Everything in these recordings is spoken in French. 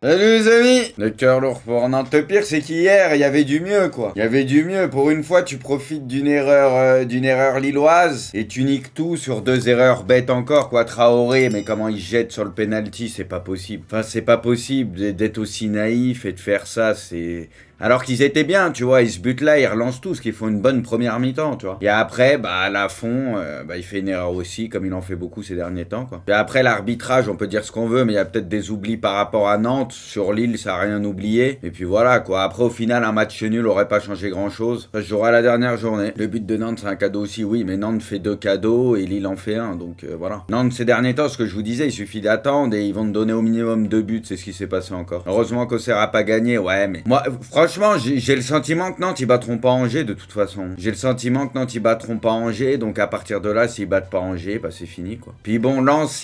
Salut les amis. Le cœur lourd pour Nantes. Le pire c'est qu'hier il y avait du mieux quoi. Il y avait du mieux. Pour une fois tu profites d'une erreur lilloise et tu niques tout sur deux erreurs bêtes encore quoi. Traoré, mais comment il jette sur le penalty, c'est pas possible. Enfin c'est pas possible d'être aussi naïf et de faire ça, c'est... Alors qu'ils étaient bien, tu vois, ils se butent là, ils relancent tous, qu'ils font une bonne première mi-temps, tu vois. Et après, à la fond, il fait une erreur aussi, comme il en fait beaucoup ces derniers temps, quoi. Et après, l'arbitrage, on peut dire ce qu'on veut, mais il y a peut-être des oublis par rapport à Nantes. Sur Lille, ça a rien oublié. Et puis voilà, quoi. Après, au final, un match nul aurait pas changé grand-chose. Ça se jouera la dernière journée. Le but de Nantes, c'est un cadeau aussi, oui, mais Nantes fait 2 cadeaux et Lille en fait un, donc voilà. Nantes, ces derniers temps, ce que je vous disais, il suffit d'attendre et ils vont te donner au minimum 2 buts, c'est ce qui s'est passé encore. Heureusement qu'Auxerre a pas gagné, ouais, mais... Moi, franchement, j'ai le sentiment que Nantes, ils battront pas Angers, de toute façon. J'ai le sentiment que Nantes, ils battront pas Angers, donc à partir de là, s'ils battent pas Angers, c'est fini, quoi. Puis bon, Lens,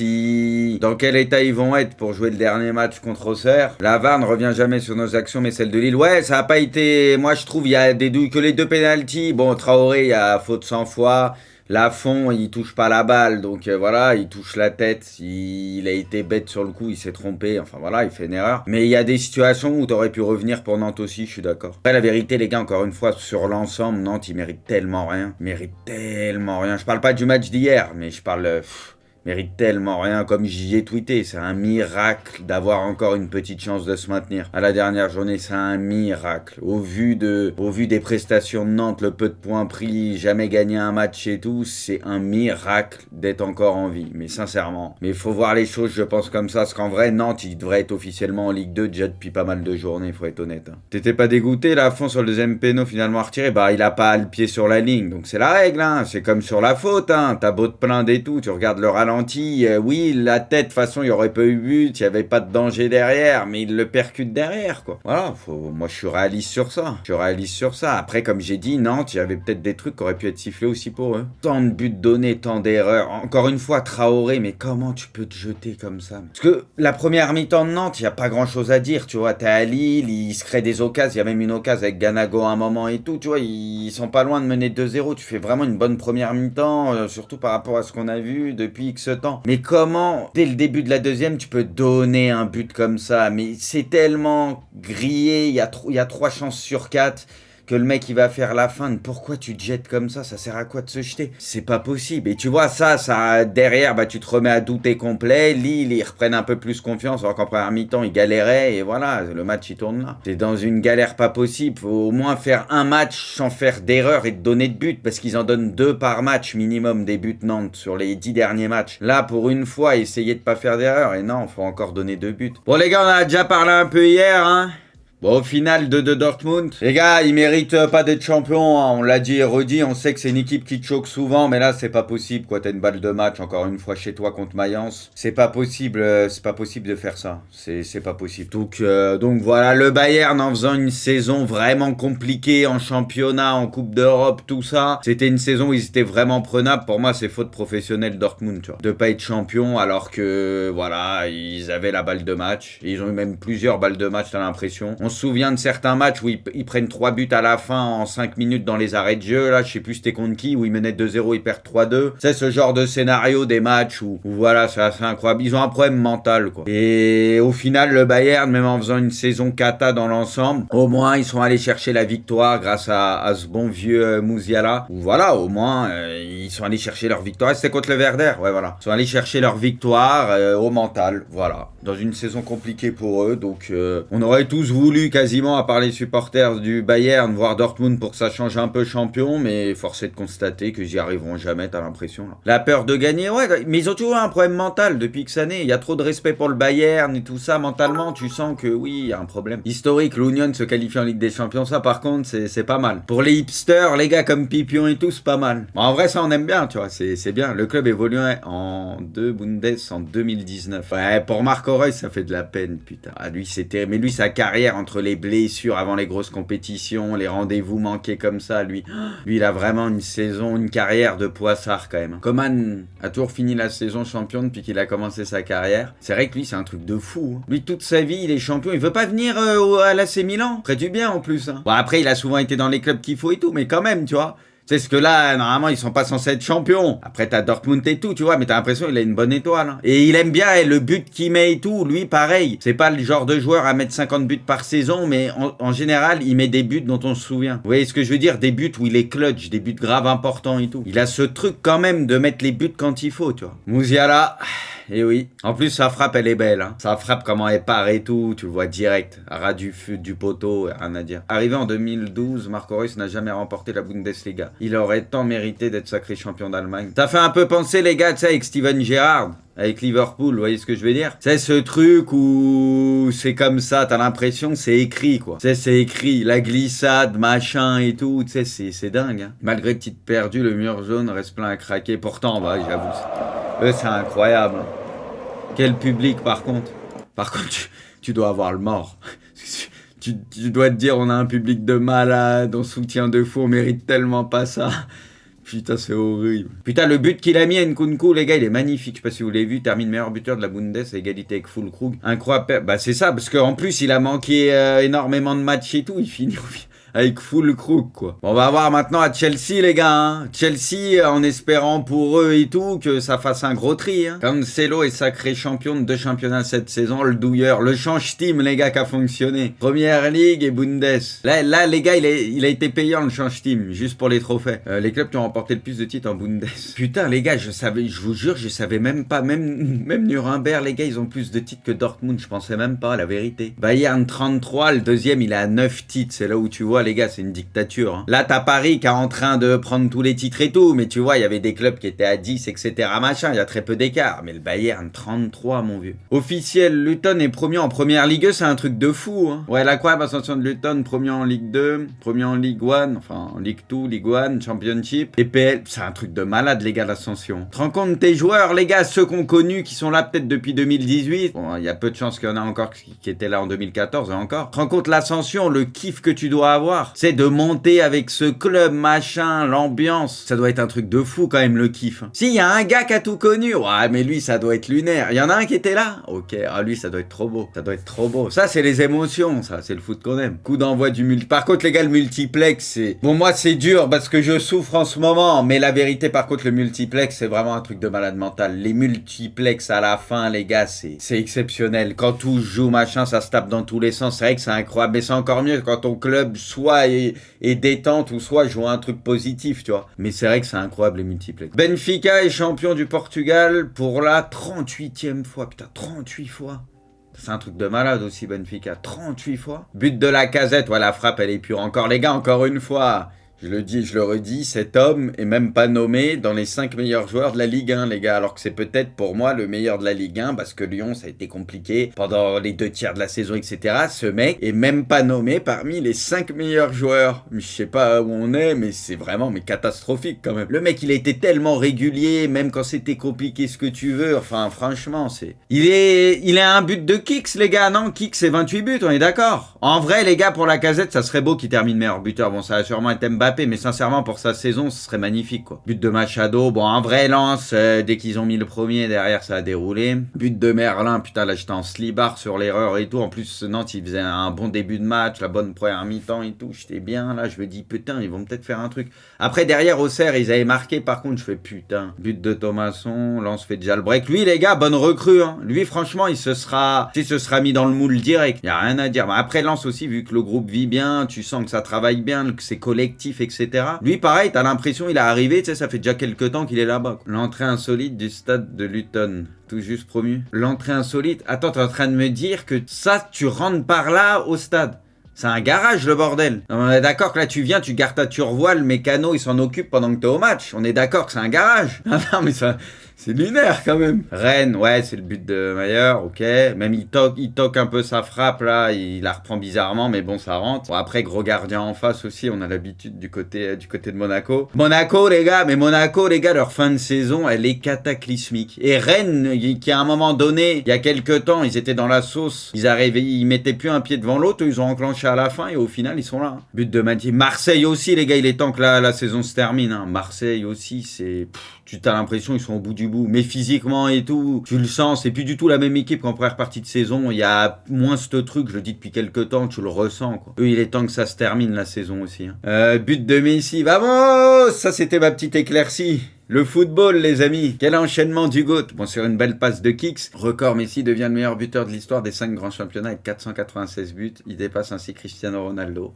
dans quel état ils vont être pour jouer le dernier match contre Auxerre? La VAR ne revient jamais sur nos actions, mais celle de Lille, ouais, ça a pas été... Moi, je trouve, il y a que les 2 pénaltys. Bon, Traoré, il y a faute 100 fois. Lafont, il touche pas la balle, donc voilà, il touche la tête, il a été bête sur le coup, il s'est trompé, enfin voilà, il fait une erreur. Mais il y a des situations où t'aurais pu revenir pour Nantes aussi, je suis d'accord. Après, la vérité, les gars, encore une fois, sur l'ensemble, Nantes, il mérite tellement rien. Je parle pas du match d'hier, mais je parle... mérite tellement rien, comme j'y ai tweeté, c'est un miracle d'avoir encore une petite chance de se maintenir. À la dernière journée, c'est un miracle. Au vu des prestations de Nantes, le peu de points pris, jamais gagné un match et tout, c'est un miracle d'être encore en vie. Mais sincèrement, mais il faut voir les choses, je pense comme ça, parce qu'en vrai, Nantes, il devrait être officiellement en Ligue 2 déjà depuis pas mal de journées, faut être honnête. T'étais pas dégoûté là, à fond sur le deuxième péno finalement retiré? Il a pas le pied sur la ligne, donc c'est la règle, hein. C'est comme sur la faute, hein. T'as beau te plaindre et tout, tu regardes le ralenti. Oui, la tête, de toute façon, il n'y aurait pas eu but, il n'y avait pas de danger derrière, mais il le percute derrière, quoi. Voilà, moi je suis réaliste sur ça. Après, comme j'ai dit, Nantes, il y avait peut-être des trucs qui auraient pu être sifflés aussi pour eux. Tant de buts donnés, tant d'erreurs. Encore une fois, Traoré, mais comment tu peux te jeter comme ça? Parce que la première mi-temps de Nantes, il n'y a pas grand-chose à dire, tu vois. T'es à Lille, il se crée des occasions, il y a même une occasion avec Ganago à un moment et tout, tu vois. Ils sont pas loin de mener 2-0, tu fais vraiment une bonne première mi-temps, surtout par rapport à ce qu'on a vu depuis X temps. Mais comment, dès le début de la deuxième, tu peux donner un but comme ça? Mais c'est tellement grillé, il y a 3 chances sur 4 que le mec il va faire la fin. Pourquoi tu te jettes comme ça? Ça sert à quoi de se jeter? C'est pas possible. Et tu vois ça derrière, tu te remets à douter complet. Lille, ils reprennent un peu plus confiance, alors qu'en première mi-temps ils galéraient et voilà, le match il tourne là. T'es dans une galère pas possible. Faut au moins faire un match sans faire d'erreur et de donner de but, parce qu'ils en donnent 2 par match minimum des buts Nantes sur les 10 derniers matchs. Là, pour une fois, essayer de pas faire d'erreur. Et non, faut encore donner 2 buts. Bon les gars, on a déjà parlé un peu hier, hein. Bon, au final, 2-2 Dortmund. Les gars, ils méritent pas d'être champions, hein. On l'a dit et redit, on sait que c'est une équipe qui te choque souvent, mais là, c'est pas possible, quoi. T'as une balle de match, encore une fois, chez toi contre Mayence. C'est pas possible de faire ça. C'est pas possible. Donc voilà, le Bayern, en faisant une saison vraiment compliquée en championnat, en Coupe d'Europe, tout ça, c'était une saison où ils étaient vraiment prenables. Pour moi, c'est faute professionnelle Dortmund, tu vois. De pas être champion, alors que, voilà, ils avaient la balle de match. Ils ont eu même plusieurs balles de match, t'as l'impression. On se souvient de certains matchs où ils prennent 3 buts à la fin en 5 minutes dans les arrêts de jeu. Là, je sais plus c'était contre qui, où ils menaient 2-0, ils perdent 3-2. C'est ce genre de scénario des matchs où voilà, c'est assez incroyable. Ils ont un problème mental, quoi. Et au final, le Bayern, même en faisant une saison cata dans l'ensemble, au moins, ils sont allés chercher la victoire grâce à ce bon vieux Musiala. Ou voilà, au moins, ils sont allés chercher leur victoire. C'était contre le Werder, ouais, voilà. Ils sont allés chercher leur victoire au mental, voilà. Dans une saison compliquée pour eux, donc on aurait tous voulu quasiment, à part les supporters du Bayern, voir Dortmund pour que ça change un peu champion, mais force est de constater que j'y arriveront jamais, t'as l'impression. Là. La peur de gagner, ouais, mais ils ont toujours un problème mental depuis X années. Il y a trop de respect pour le Bayern et tout ça. Mentalement, tu sens que oui, il y a un problème. Historique, l'Union se qualifie en Ligue des Champions, ça par contre, c'est pas mal. Pour les hipsters, les gars comme Pipion et tout, c'est pas mal. Bon, en vrai, ça on aime bien, tu vois, c'est bien. Le club évoluait en 2 Bundes en 2019. Ouais, pour Marco Reus, ça fait de la peine, putain. Ah, lui, c'était... Mais lui, sa carrière entre les blessures avant les grosses compétitions, les rendez-vous manqués comme ça, lui, il a vraiment une carrière de poissard quand même. Coman a toujours fini la saison champion depuis qu'il a commencé sa carrière. C'est vrai que lui, c'est un truc de fou. Hein. Lui, toute sa vie, il est champion. Il veut pas venir à l'AC Milan. Ferait du bien en plus. Hein. Bon, après, il a souvent été dans les clubs qu'il faut et tout, mais quand même, tu vois. C'est ce que là, normalement, ils sont pas censés être champions. Après, t'as Dortmund et tout, tu vois, mais t'as l'impression qu'il a une bonne étoile. Hein. Et il aime bien et le but qu'il met et tout, lui, pareil. C'est pas le genre de joueur à mettre 50 buts par saison, mais en général, il met des buts dont on se souvient. Vous voyez ce que je veux dire? Des buts où il est clutch, des buts graves importants et tout. Il a ce truc quand même de mettre les buts quand il faut, tu vois. Musiala... Et oui. En plus, sa frappe, elle est belle. Hein. Sa frappe, comment elle part et tout, tu le vois direct. À ras du poteau, rien à dire. Arrivé en 2012, Marco Reus n'a jamais remporté la Bundesliga. Il aurait tant mérité d'être sacré champion d'Allemagne. Ça fait un peu penser, les gars, tu sais, avec Steven Gerrard. Avec Liverpool, vous voyez ce que je veux dire? C'est ce truc où c'est comme ça, t'as l'impression que c'est écrit, quoi. Tu sais, c'est écrit, la glissade, machin et tout, tu sais, c'est dingue. Hein. Malgré le titre perdu, le mur jaune reste plein à craquer. Pourtant, bah, j'avoue, c'est incroyable. Quel public, par contre. Par contre, tu dois avoir le mort. Tu dois te dire, on a un public de malades, on soutient de fou, on mérite tellement pas ça. Putain, c'est horrible. Putain, le but qu'il a mis à Nkunku, les gars, il est magnifique. Je sais pas si vous l'avez vu, termine meilleur buteur de la Bundes, à égalité avec Füllkrug. Incroyable. Bah, c'est ça, parce qu'en plus, il a manqué énormément de matchs et tout. Il finit avec Füllkrug, quoi. Bon, on va voir maintenant à Chelsea, les gars. Hein. Chelsea, en espérant pour eux et tout, que ça fasse un gros tri. Hein. Cancelo est sacré champion de 2 championnats cette saison. Le douilleur, le change-team, les gars, qui a fonctionné. Première Ligue et Bundes. Là, les gars, il a été payant, le change-team, juste pour les trophées. Les clubs qui ont remporté le plus de titres en Bundes. Putain, les gars, je vous jure, je savais même pas. Même Nuremberg, les gars, ils ont plus de titres que Dortmund. Je pensais même pas, la vérité. Bayern 33, le deuxième, il a 9 titres. C'est là où tu vois, les gars, c'est une dictature. Hein. Là, t'as Paris qui est en train de prendre tous les titres et tout, mais tu vois, il y avait des clubs qui étaient à 10, etc. Machin, il y a très peu d'écart. Mais le Bayern, 33, mon vieux. Officiel, Luton est premier en première Ligue, c'est un truc de fou. Hein. Ouais, l'incroyable ascension de Luton, premier en Ligue 2, premier en Ligue 1, enfin, en Ligue 2, Ligue 1, Championship, et PL, c'est un truc de malade, les gars, l'ascension. Tu te rends compte tes joueurs, les gars, ceux qu'on connu, qui sont là peut-être depuis 2018. Bon, il y a peu de chances qu'il y en a encore qui étaient là en 2014 et encore. Tu te rends compte l'ascension, le kiff que tu dois avoir. C'est de monter avec ce club, machin, l'ambiance. Ça doit être un truc de fou quand même, le kiff. Si, il y a un gars qui a tout connu. Ouais, mais lui, ça doit être lunaire. Il y en a un qui était là. Ok, ah lui, ça doit être trop beau. Ça doit être trop beau. Ça, c'est les émotions, ça. C'est le foot qu'on aime. Coup d'envoi du multi. Par contre, les gars, le multiplex, c'est... Bon, moi, c'est dur parce que je souffre en ce moment. Mais la vérité, par contre, le multiplex, c'est vraiment un truc de malade mental. Les multiplex à la fin, les gars, c'est exceptionnel. Quand tout joue, machin, ça se tape dans tous les sens. C'est vrai que c'est incroyable. Mais c'est encore mieux quand ton club soit et détente ou soit joue un truc positif, tu vois. Mais c'est vrai que c'est incroyable les multiplex. Benfica est champion du Portugal pour la 38e fois. Putain, 38 fois. C'est un truc de malade aussi, Benfica. 38 fois. But de la Casette. Ouais, la frappe, elle est pure. Encore, les gars, encore une fois. Je le dis, je le redis, cet homme est même pas nommé dans les 5 meilleurs joueurs de la Ligue 1, les gars. Alors que c'est peut-être pour moi le meilleur de la Ligue 1 parce que Lyon, ça a été compliqué pendant les 2 tiers de la saison, etc. Ce mec est même pas nommé parmi les 5 meilleurs joueurs. Je sais pas où on est, mais c'est vraiment catastrophique quand même. Le mec, il a été tellement régulier, même quand c'était compliqué ce que tu veux. Enfin, franchement, c'est... Il a un but de Kicks, les gars. Non, Kicks, c'est 28 buts, on est d'accord. En vrai, les gars, pour la Casette, ça serait beau qu'il termine meilleur buteur. Bon, ça va sûrement être Mbappé. Mais sincèrement, pour sa saison, ce serait magnifique, quoi. But de Machado, bon, un vrai lance, dès qu'ils ont mis le premier, derrière, ça a déroulé. But de Merlin, putain, là, j'étais en slibard sur l'erreur et tout. En plus, Nantes, il faisait un bon début de match, la bonne première mi-temps et tout. J'étais bien, là, je me dis, putain, ils vont peut-être faire un truc. Après, derrière, Auxerre, ils avaient marqué, par contre, je fais, putain. But de Thomasson, Lance fait déjà le break. Lui, les gars, bonne recrue, hein. Lui, franchement, il se sera mis dans le moule direct. Y a rien à dire. Mais après, Lance aussi, vu que le groupe vit bien, tu sens que ça travaille bien, que c'est collectif, etc. Lui, pareil, t'as l'impression il est arrivé, tu sais, ça fait déjà quelques temps qu'il est là-bas. L'entrée insolite du stade de Luton, tout juste promu. L'entrée insolite, attends, t'es en train de me dire que ça, tu rentres par là au stade. C'est un garage, le bordel. On est d'accord que là, tu viens, tu gardes ta turvoile, le mécano, il s'en occupe pendant que t'es au match. On est d'accord que c'est un garage. Non, mais ça... C'est lunaire quand même. Rennes, ouais, c'est le but de Mayer, ok. Même il toque un peu sa frappe là, il la reprend bizarrement, mais bon, ça rentre. Bon, après, gros gardien en face aussi, on a l'habitude du côté de Monaco. Monaco, les gars, leur fin de saison, elle est cataclysmique. Et Rennes, qui à un moment donné, il y a quelques temps, ils étaient dans la sauce, ils mettaient plus un pied devant l'autre, ils ont enclenché à la fin et au final ils sont là. But de Mati. Marseille aussi les gars, il est temps que la saison se termine. Marseille aussi c'est... Tu t'as l'impression ils sont au bout du bout. Mais physiquement et tout, tu le sens. C'est plus du tout la même équipe qu'en première partie de saison. Il y a moins ce truc, je le dis depuis quelques temps, tu le ressens quoi. Eux, il est temps que ça se termine la saison aussi. But de Messi, vamos! Ça c'était ma petite éclaircie. Le football, les amis. Quel enchaînement du GOAT. Bon, sur une belle passe de kicks. Record, Messi devient le meilleur buteur de l'histoire des 5 grands championnats avec 496 buts. Il dépasse ainsi Cristiano Ronaldo.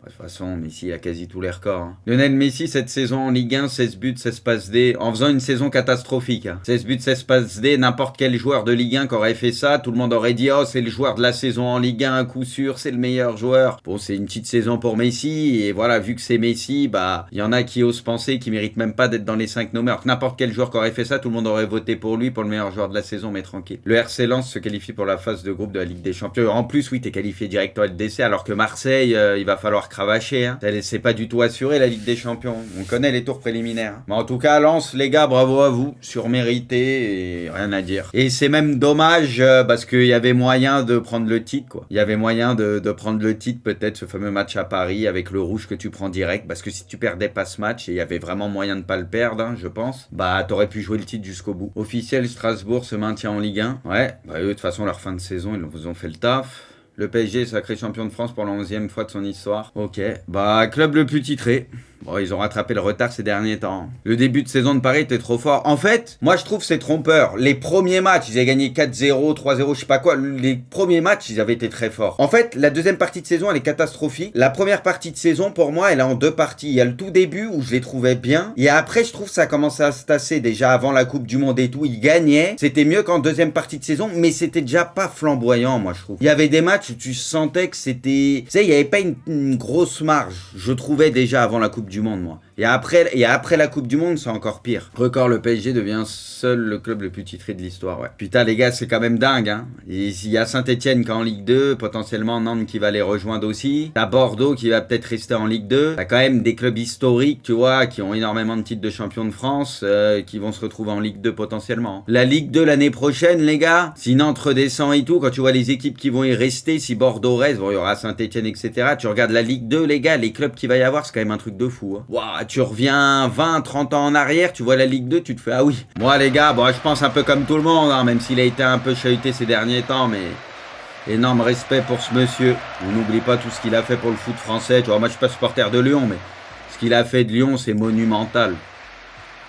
De toute façon, Messi a quasi tous les records. Lionel Messi, cette saison en Ligue 1, 16 buts, 16 passes D, en faisant une saison catastrophique. 16 buts, 16 passes D, n'importe quel joueur de Ligue 1 qui aurait fait ça, tout le monde aurait dit « Oh, c'est le joueur de la saison en Ligue 1, à coup sûr, c'est le meilleur joueur. » Bon, c'est une petite saison pour Messi, et voilà, vu que c'est Messi, bah, il y en a qui osent penser qu'il mérite même pas d'être dans les 5 nommés. Alors que n'importe quel joueur qui aurait fait ça, tout le monde aurait voté pour lui, pour le meilleur joueur de la saison, mais tranquille. Le RC Lens se qualifie pour la phase de groupe de la Ligue des Champions. En plus, oui, t'es qualifié direct au LDC, alors que Marseille, il va falloir cravacher, C'est pas du tout assuré la Ligue des Champions. On connaît les tours préliminaires. Mais en tout cas, Lens, les gars, bravo à vous. Surmérité et rien à dire. Et c'est même dommage parce qu'il y avait moyen de prendre le titre, quoi. Il y avait moyen de prendre le titre, peut-être ce fameux match à Paris avec le rouge que tu prends direct. Parce que si tu perdais pas ce match, et il y avait vraiment moyen de pas le perdre, je pense, bah t'aurais pu jouer le titre jusqu'au bout. Officiel, Strasbourg se maintient en Ligue 1. Ouais, bah eux, de toute façon, leur fin de saison, ils vous ont fait le taf. Le PSG est sacré champion de France pour la 11e fois de son histoire. Ok. Bah, club le plus titré. Bon, ils ont rattrapé le retard ces derniers temps. Le début de saison de Paris était trop fort. En fait, moi je trouve c'est trompeur. Les premiers matchs, ils avaient gagné 4-0, 3-0, je sais pas quoi. Les premiers matchs, ils avaient été très forts. En fait, la deuxième partie de saison, elle est catastrophique. La première partie de saison, pour moi, elle est en 2 parties. Il y a le tout début où je les trouvais bien. Et après, je trouve que ça a commencé à se tasser déjà avant la Coupe du Monde et tout. Ils gagnaient. C'était mieux qu'en deuxième partie de saison, mais c'était déjà pas flamboyant, moi je trouve. Il y avait des matchs où tu sentais que c'était... Tu sais, il y avait pas une grosse marge. Je trouvais déjà avant la Coupe du Monde, moi. Et après la Coupe du Monde, c'est encore pire. Record, le PSG devient seul le club le plus titré de l'histoire, ouais. Putain, les gars, c'est quand même dingue, hein. Il y a Saint-Etienne qui est en Ligue 2, potentiellement Nantes qui va les rejoindre aussi. T'as Bordeaux qui va peut-être rester en Ligue 2. T'as quand même des clubs historiques, tu vois, qui ont énormément de titres de champion de France, qui vont se retrouver en Ligue 2 potentiellement. La Ligue 2 l'année prochaine, les gars, si Nantes redescend et tout, quand tu vois les équipes qui vont y rester, si Bordeaux reste, bon, il y aura Saint-Etienne, etc. Tu regardes la Ligue 2, les gars, les clubs qu'il va y avoir, c'est quand même un truc de fou, hein. Waouh, tu reviens 20, 30 ans en arrière, tu vois la Ligue 2, tu te fais ah oui. Moi les gars, bon, je pense un peu comme tout le monde, hein, même s'il a été un peu chahuté ces derniers temps, mais énorme respect pour ce monsieur. On n'oublie pas tout ce qu'il a fait pour le foot français. Tu vois, moi je suis pas supporter de Lyon, mais ce qu'il a fait de Lyon, c'est monumental.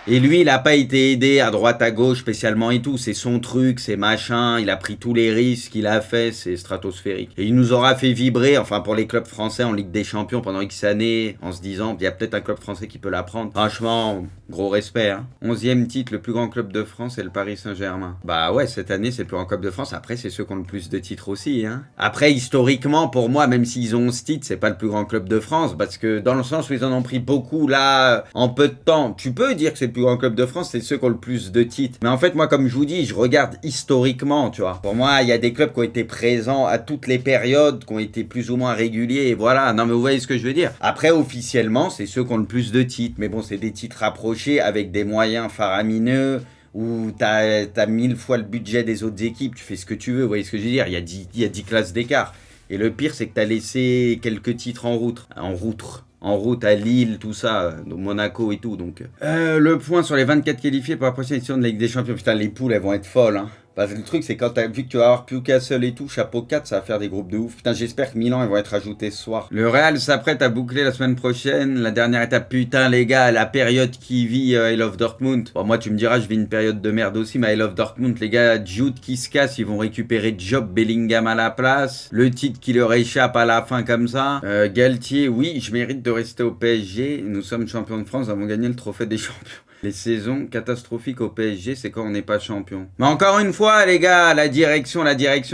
Et lui, il a pas été aidé à droite, à gauche, spécialement et tout. C'est son truc, c'est machin. Il a pris tous les risques qu'il a fait. C'est stratosphérique. Et il nous aura fait vibrer, enfin, pour les clubs français en Ligue des Champions pendant X années, en se disant, il y a peut-être un club français qui peut la prendre. Franchement, gros respect, hein. 11e titre, le plus grand club de France, c'est le Paris Saint-Germain. Bah ouais, cette année, c'est le plus grand club de France. Après, c'est ceux qui ont le plus de titres aussi, hein. Après, historiquement, pour moi, même s'ils ont 11 titres, c'est pas le plus grand club de France. Parce que dans le sens où ils en ont pris beaucoup, là, en peu de temps, tu peux dire que c'est le plus grand club de France, c'est ceux qui ont le plus de titres. Mais en fait, moi, comme je vous dis, je regarde historiquement, tu vois. Pour moi, il y a des clubs qui ont été présents à toutes les périodes, qui ont été plus ou moins réguliers, et voilà. Non, mais vous voyez ce que je veux dire. Après, officiellement, c'est ceux qui ont le plus de titres. Mais bon, c'est des titres rapprochés avec des moyens faramineux, où t'as 1000 fois le budget des autres équipes, tu fais ce que tu veux, vous voyez ce que je veux dire. Il y a 10 classes d'écart. Et le pire, c'est que t'as laissé quelques titres en route à Lille, tout ça, Monaco et tout, donc... le point sur les 24 qualifiés pour la prochaine édition de la Ligue des Champions. Putain, les poules, elles vont être folles, hein. Parce que le truc, c'est quand t'as vu que tu vas avoir Newcastle et tout, chapeau 4, ça va faire des groupes de ouf. Putain, j'espère que Milan, ils vont être ajoutés ce soir. Le Real s'apprête à boucler la semaine prochaine. La dernière étape, putain, les gars, la période qui vit I Love Dortmund. Bon, moi, tu me diras, je vis une période de merde aussi, mais I Love Dortmund, les gars, Jude qui se casse, ils vont récupérer Job Bellingham à la place. Le titre qui leur échappe à la fin comme ça. Galtier, oui, je mérite de rester au PSG. Nous sommes champions de France, nous avons gagné le trophée des champions. Les saisons catastrophiques au PSG, c'est quand on n'est pas champion. Mais encore une fois, les gars, la direction,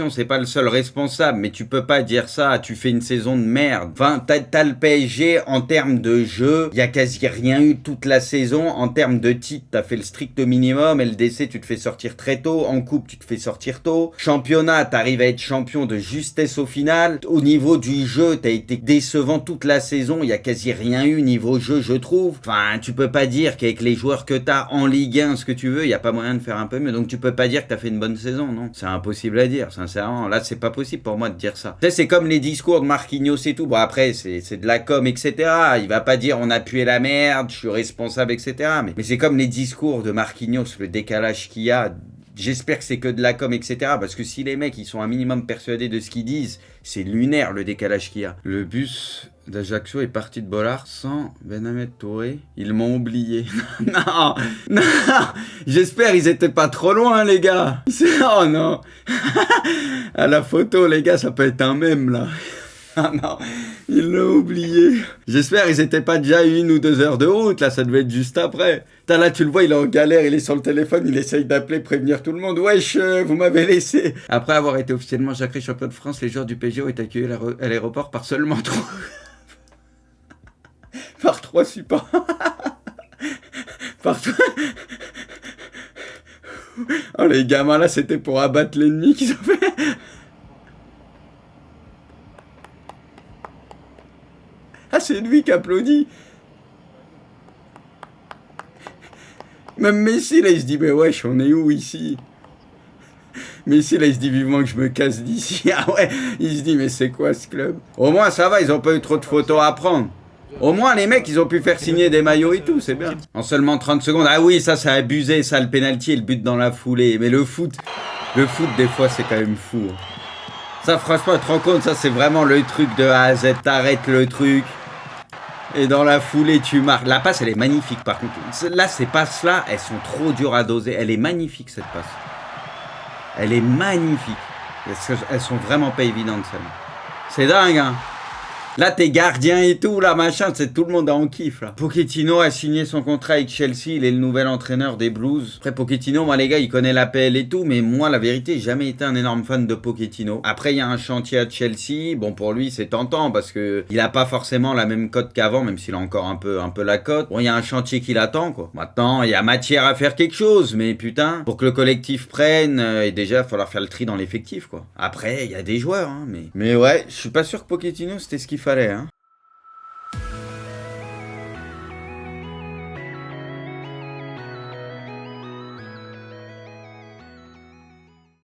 c'est pas le seul responsable. Mais tu peux pas dire ça, tu fais une saison de merde. Enfin, t'as le PSG en termes de jeu, il y a quasi rien eu toute la saison. En termes de titre, t'as fait le strict minimum. LDC, tu te fais sortir très tôt. En coupe, tu te fais sortir tôt. Championnat, t'arrives à être champion de justesse au final. Au niveau du jeu, t'as été décevant toute la saison. Il y a quasi rien eu niveau jeu, je trouve. Enfin, tu peux pas dire qu'avec les joueurs joueurs que t'as en Ligue 1, ce que tu veux, il n'y a pas moyen de faire un peu mieux. Donc tu peux pas dire que t'as fait une bonne saison, non. C'est impossible à dire, sincèrement. Là, c'est pas possible pour moi de dire ça. Tu sais, c'est comme les discours de Marquinhos et tout. Bon, après, c'est de la com, etc. Il va pas dire on a pué la merde, je suis responsable, etc. Mais c'est comme les discours de Marquinhos, le décalage qu'il y a. J'espère que c'est que de la com, etc. Parce que si les mecs, ils sont un minimum persuadés de ce qu'ils disent, c'est lunaire le décalage qu'il y a. Le bus d'Ajaccio est parti de Bollard sans Ben Ahmed Touré. Ils m'ont oublié. Non, non. J'espère ils étaient pas trop loin, les gars. Oh non. À la photo, les gars, ça peut être un mème, là. Ah non, ils l'ont oublié. J'espère ils étaient pas déjà 1 ou 2 heures de route, là, ça devait être juste après. T'as là, tu le vois, il est en galère, il est sur le téléphone, il essaye d'appeler, prévenir tout le monde. Wesh, vous m'avez laissé. Après avoir été officiellement sacré champion de France, les joueurs du PSG ont été accueillis à l'aéroport par seulement 3... par 3 supports. par 3... Oh, les gamins, là, c'était pour abattre l'ennemi qu'ils ont fait... Ah, c'est lui qui applaudit. Même Messi, là, il se dit, mais wesh, on est où ici? Messi, là, il se dit vivement que je me casse d'ici. Ah ouais, il se dit, mais c'est quoi ce club? Au moins, ça va, ils ont pas eu trop de photos à prendre. Au moins, les mecs, ils ont pu faire signer des maillots et tout, c'est bien. En seulement 30 secondes. Ah oui, ça a abusé, ça, le penalty et le but dans la foulée. Mais le foot, des fois, c'est quand même fou. Ça, franchement, tu te rends compte, ça, c'est vraiment le truc de A à Z. T'arrêtes le truc. Et dans la foulée, tu marques. La passe, elle est magnifique, par contre. Là, ces passes-là, elles sont trop dures à doser. Elle est magnifique, cette passe. Elle est magnifique. Elles sont vraiment pas évidentes, celles-là. C'est dingue, hein. Là, t'es gardien et tout, là, machin, c'est tout le monde en kiff, là. Pochettino a signé son contrat avec Chelsea, il est le nouvel entraîneur des Blues. Après, Pochettino, moi, les gars, il connaît l'APL et tout, mais moi, la vérité, j'ai jamais été un énorme fan de Pochettino. Après, il y a un chantier à Chelsea, bon, pour lui, c'est tentant, parce que il a pas forcément la même cote qu'avant, même s'il a encore un peu la cote. Bon, il y a un chantier qui l'attend, quoi. Maintenant, il y a matière à faire quelque chose, mais putain, pour que le collectif prenne, et déjà, il va falloir faire le tri dans l'effectif, quoi. Après, il y a des joueurs, hein, mais ouais, je suis pas sûr que Pochettino, c'était ce qu'il fallait, hein.